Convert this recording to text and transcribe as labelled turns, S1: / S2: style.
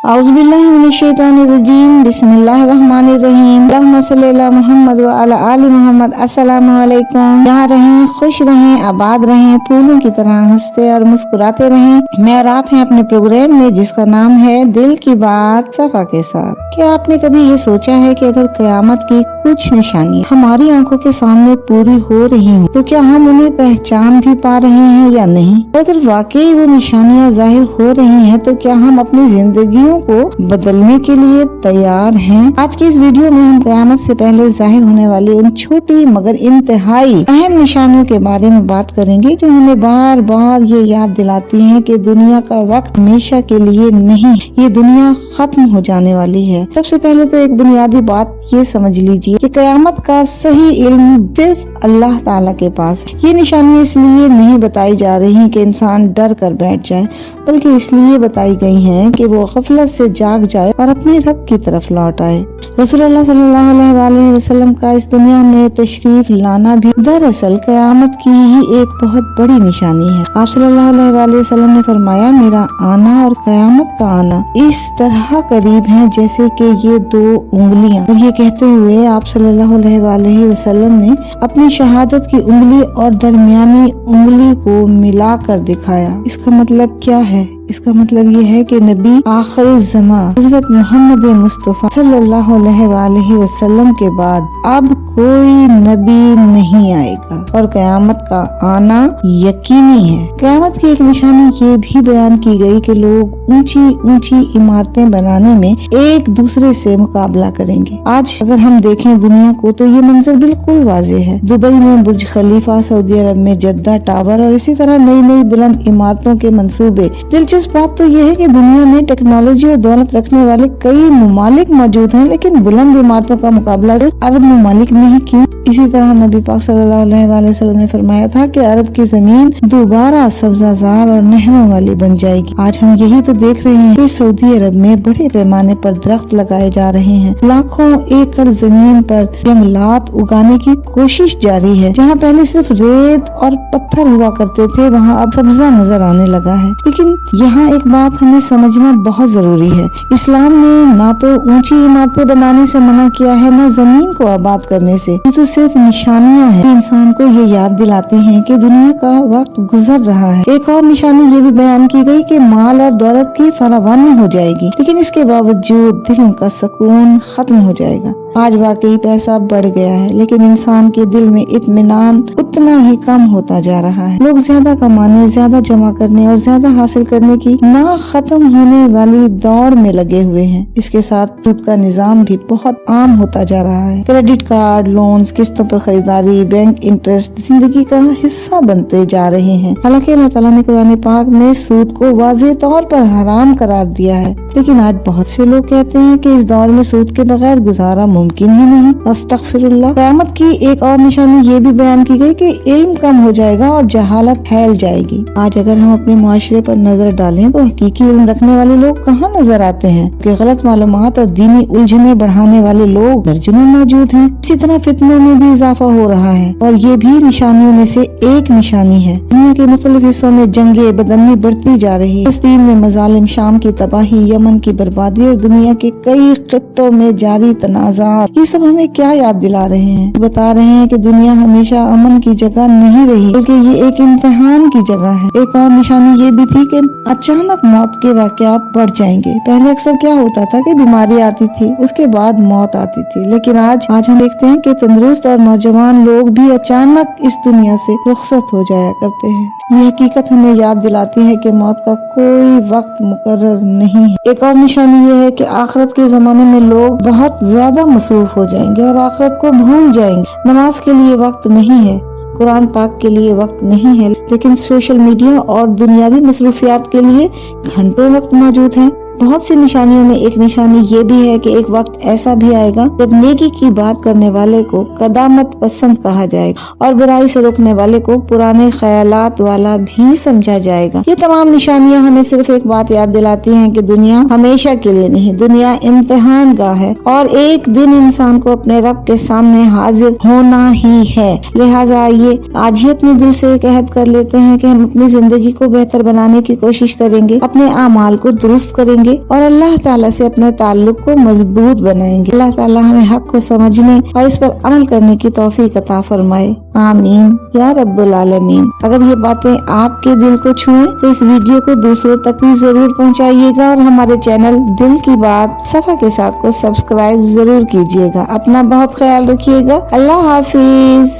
S1: औज़ुबिल्लाहि मिनश्शैतानिर्रजीम बिस्मिल्लाहिर्रहमानिर्रहीम अल्लाहुम्मा सल्लि अला मुहम्मद व अला आलि मुहम्मद। अस्सलामु अलैकुम। यहाँ रहें, खुश रहें, आबाद रहें, फूलों की तरह हंसते और मुस्कुराते रहें। मैं और आप हैं अपने प्रोग्राम में जिसका नाम है दिल की बात सफा के साथ। क्या आपने कभी ये सोचा है कि अगर क़यामत की कुछ निशानियाँ हमारी आंखों के सामने पूरी हो रही हों तो क्या हम उन्हें पहचान भी पा रहे हैं या नहीं? अगर वाकई वो निशानियाँ जाहिर हो रही हैं तो क्या हम अपनी जिंदगियों को बदलने के लिए तैयार हैं? आज की इस वीडियो में हम क़यामत से पहले जाहिर होने वाली उन छोटी मगर इंतहाई अहम निशानियों के बारे में बात करेंगे जो हमें बार बार ये याद दिलाती हैं कि दुनिया का वक्त हमेशा के लिए नहीं, ये दुनिया खत्म हो जाने वाली है। सबसे पहले तो एक बुनियादी बात ये समझ लीजिए कि क़यामत का सही इल्म सिर्फ अल्लाह ताला के पास है। ये निशानियाँ इसलिए नहीं बताई जा रही कि इंसान डर कर बैठ जाए, बल्कि इसलिए बताई गई हैं कि वो गफलत से जाग जाए और अपने रब की तरफ लौट आए। रसूलुल्लाह सल्लल्लाहु अलैहि वसल्लम का इस दुनिया में तशरीफ लाना भी दरअसल क़यामत की ही एक बहुत बड़ी निशानी है। आप सल्लल्लाहु अलैहि वसल्लम ने फरमाया, मेरा आना और क़यामत का आना इस तरह करीब है जैसे कि ये दो उंगलियां। और ये कहते हुए आप सल्लल्लाहु अलैहि वसल्लम ने अपनी शहादत की उंगली और दरमियानी उंगली को मिलाकर दिखाया। इसका मतलब क्या है? इसका मतलब ये है कि नबी आखिरुज़्ज़मान हज़रत मोहम्मद मुस्तफ़ा सल्लल्लाहु अलैहि वसल्लम के बाद अब कोई नबी नहीं आएगा और क़यामत का आना यकीनी है। क़यामत की एक निशानी ये भी बयान की गई कि लोग ऊंची ऊंची इमारतें बनाने में एक दूसरे से मुकाबला करेंगे। आज अगर हम देखें दुनिया को तो ये मंजर बिल्कुल वाज़ेह है। दुबई में बुर्ज खलीफा, सऊदी अरब में जद्दा टावर और इसी तरह नई नई बुलंद इमारतों के मंसूबे। दिलचस्प बात तो यह है कि दुनिया में टेक्नोलॉजी और दौलत रखने वाले कई ममालिक मौजूद हैं, लेकिन बुलंद इमारतों का मुकाबला सिर्फ अरब ममालिक में ही क्यों? इसी तरह नबी पाक सल्लल्लाहु अलैहि वसल्लम ने फरमाया था कि अरब की जमीन दोबारा सब्जाजार और नहरों वाली बन जाएगी। आज हम यही तो देख रहे हैं कि सऊदी अरब में बड़े पैमाने पर दरख्त लगाए जा रहे हैं। लाखों एकड़ जमीन पर जंगलात उगाने की कोशिश जारी है। जहाँ पहले सिर्फ रेत और पत्थर हुआ करते थे, वहाँ अब सब्जा नजर आने लगा है। लेकिन यहाँ एक बात हमें समझना बहुत जरूरी है। इस्लाम ने ना तो ऊंची इमारतें बनाने से मना किया है, ना जमीन को आबाद करने से। ये तो सिर्फ निशानियाँ हैं। इंसान को ये याद दिलाती हैं कि दुनिया का वक्त गुजर रहा है। एक और निशानी ये भी बयान की गई कि माल और दौलत की फरावानी हो जाएगी, लेकिन इसके बावजूद दिलों का सुकून खत्म हो जाएगा। आज वाकई पैसा बढ़ गया है, लेकिन इंसान के दिल में इत्मीनान उतना ही कम होता जा रहा है। लोग ज्यादा कमाने, ज्यादा जमा करने और ज्यादा हासिल करने की ना खत्म होने वाली दौड़ में लगे हुए हैं। इसके साथ सूद का निजाम भी बहुत आम होता जा रहा है। क्रेडिट कार्ड, लोन्स, किस्तों पर खरीदारी, बैंक इंटरेस्ट जिंदगी का हिस्सा बनते जा रहे हैं। हालांकि अल्लाह ताला ने कुरान पाक में सूद को वाज़ेह तौर पर हराम करार दिया है, लेकिन आज बहुत से लोग कहते हैं कि इस दौर में सूद के बगैर गुजारा मुमकिन ही नहीं। अस्तगफिरुल्लाह। क़यामत की एक और निशानी ये भी बयान की गई कि इल्म कम हो जाएगा और जहालत फैल जाएगी। आज अगर हम अपने मुआशरे पर नजर डालें तो हकीकी इल्म रखने वाले लोग कहाँ नजर आते हैं? कि गलत मालूमात और दीनी उलझने बढ़ाने वाले लोग दर्जनों मौजूद हैं। इसी तरह फितनों में भी इजाफा हो रहा है और ये भी निशानियों में से एक निशानी है। दुनिया के मुख्तलिफ हिस्सों में जंगे बदअमनी बढ़ती जा रही है। फलस्तीन में मजालिम, शाम की तबाही, यमन की बर्बादी और दुनिया के कई खित्तों में जारी तनाज़ात, ये सब हमें क्या याद दिला रहे हैं? बता रहे हैं कि दुनिया हमेशा अमन की जगह नहीं रही, बल्कि ये एक इम्तिहान की जगह है। एक और निशानी ये भी थी कि अचानक मौत के वाकयात बढ़ जाएंगे। पहले अक्सर क्या होता था कि बीमारी आती थी, उसके बाद मौत आती थी, लेकिन आज हम देखते हैं कि तंदुरुस्त और नौजवान लोग भी अचानक इस दुनिया से रुखसत हो जाया करते हैं। ये हकीकत हमें याद दिलाती है कि मौत का कोई वक्त मुकर्रर नहीं है। एक और निशानी ये है कि आखिरत के जमाने में लोग बहुत ज्यादा मसरूफ हो जाएंगे और आखिरत को भूल जाएंगे। नमाज के लिए वक्त नहीं है, कुरान पाक के लिए वक्त नहीं है, लेकिन सोशल मीडिया और दुनियावी मसरूफियात के लिए घंटों वक्त मौजूद है। बहुत सी निशानियों में एक निशानी ये भी है कि एक वक्त ऐसा भी आएगा जब नेकी की बात करने वाले को कदामत पसंद कहा जाएगा और बुराई से रोकने वाले को पुराने ख्यालात वाला भी समझा जाएगा। ये तमाम निशानियां हमें सिर्फ एक बात याद दिलाती हैं कि दुनिया हमेशा के लिए नहीं, दुनिया इम्तिहान गाह है और एक दिन इंसान को अपने रब के सामने हाजिर होना ही है। लिहाजा आइए आज ही अपने दिल से एक अहद कर लेते हैं कि हम अपनी जिंदगी को बेहतर बनाने की कोशिश करेंगे, अपने आमाल को दुरुस्त करेंगे करेंगे और अल्लाह ताला से अपने ताल्लुक को मजबूत बनाएंगे। अल्लाह ताला हमें हक को समझने और इस पर अमल करने की तौफीक अता फरमाए, आमीन या रब्बुल आलमीन। अगर ये बातें आपके दिल को छुएं तो इस वीडियो को दूसरों तक भी जरूर पहुंचाइएगा और हमारे चैनल दिल की बात सफा के साथ को सब्सक्राइब जरूर कीजिएगा। अपना बहुत ख्याल रखिएगा। अल्लाह हाफिज।